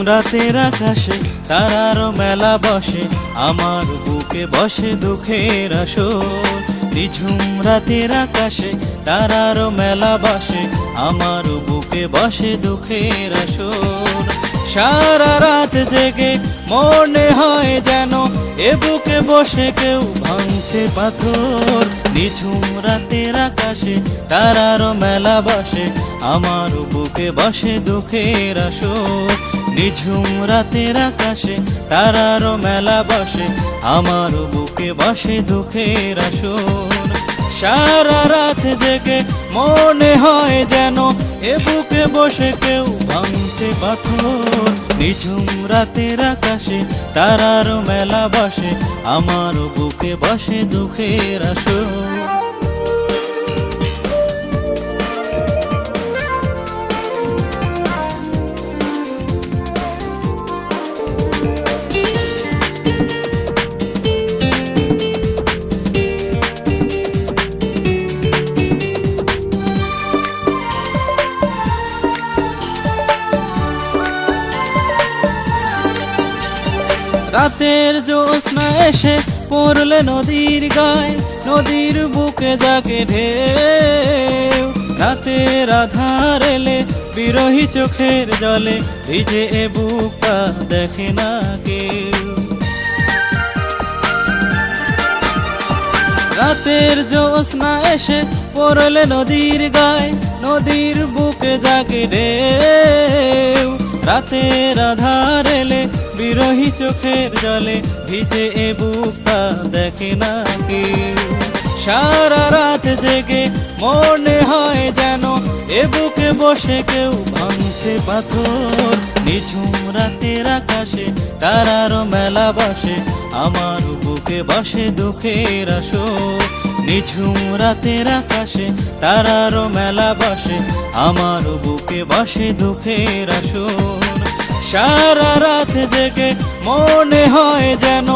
রাতের আকাশে তারার মেলা বসে, আমার বুকে বসে দুঃখের আসর। নিঝুম রাতের আকাশে তারার মেলা বসে, আমার বুকে বসে দুঃখের আসর। সারা রাত জেগে মনে হয় যেন এ বুকে বসে কেউ ভাঙছে পাথর। নিঝুম রাতের আকাশে তারার মেলা বসে, আমার বুকে বসে দুঃখের আসর। নিঝুম রাতের আকাশে তারার মেলা বসে, আমার বুকে বসে দুঃখের আসর। সারা রাত জেগে মনে হয় যেন এ বুকে বসে কেউ ভাঙছে পাথর। নিঝুম রাতের আকাশে তারার মেলা বসে, আমার বুকে বসে দুঃখের আসর। রাতের জ্যোৎস্না এসে পড়লে নদীর গায়ে, নদীর বুকে জাগে ঢেউ। রাতের আধার এলে বিরহী চোখের জলে, ভিজে এ বুকটা দেখে না কেউ। রাতের জ্যোৎস্না এসে পড়লে নদীর গায়ে, নদীর বুকে জাগে ঢেউ। রাতের আধার এলে বিরহী চোখের জলে, ভিজে এ বুকটা দেখে না কেউ। সারা রাত জেগে মনে হয় যেন এ বুকে বসে কেউ ভাঙছে পাথর। নিঝুম রাতের আকাশে তারার মেলা বসে, আমার বুকে বসে দুঃখের আসর। নিঝুম রাতের আকাশে তারার মেলা বসে, আমার বুকে বসে দুঃখের আসর। সারা রাত জেগে মনে হয় যেন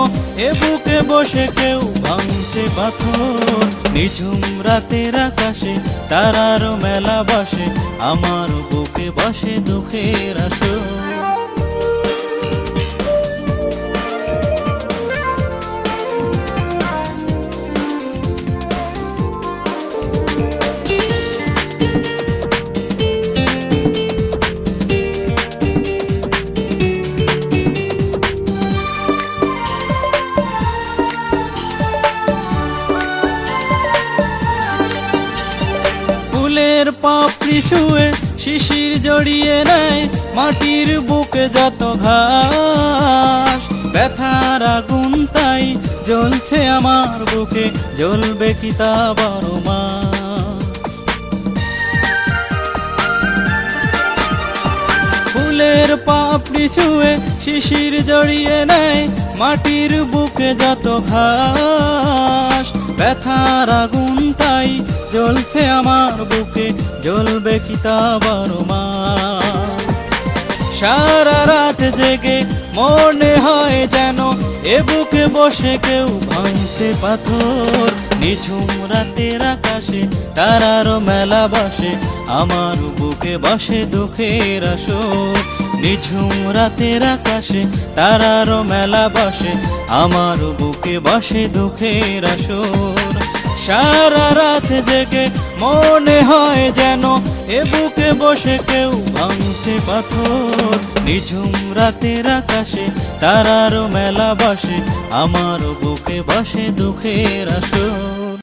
এ বুকে বসে কেউ ভাঙছে পাথর। নিঝুম রাতের আকাশে তারার মেলা বসে, আমার বুকে বসে দুঃখের আসর। ফুলের পাপড়ি ছুঁয়ে শিশির জড়িয়ে নেয়, মাটির বুকে যত ঘাস। ব্যথার আগুন তাই জ্বলছে আমার বুকে, জ্বলবে কি তা 12 মাস। ফুলের পাপড়ি ছুঁয়ে শিশির জড়িয়ে নেয়, মাটির বুকে যত ঘাস। ব্যথার আগুন তাই জ্বলছে আমার বুকে, জ্বলবে কি তা 12 মাস। সারা রাত জেগে মনে হয় যেন এ বুকে বসে কেউ ভাঙছে পাথর। নিঝুম রাতের আকাশে তারার মেলা বসে, আমার বুকে বসে দুঃখের আসর। নিঝুম রাতের আকাশে তারার মেলা বসে, আমার বুকে বসে দুঃখের আসর। সারা রাত জেগে মনে হয় যেন এ বুকে বসে কেউ ভাঙছে পাথর। নিঝুম রাতের আকাশে তারার মেলা বসে, আমার বুকে বসে দুঃখের আসর।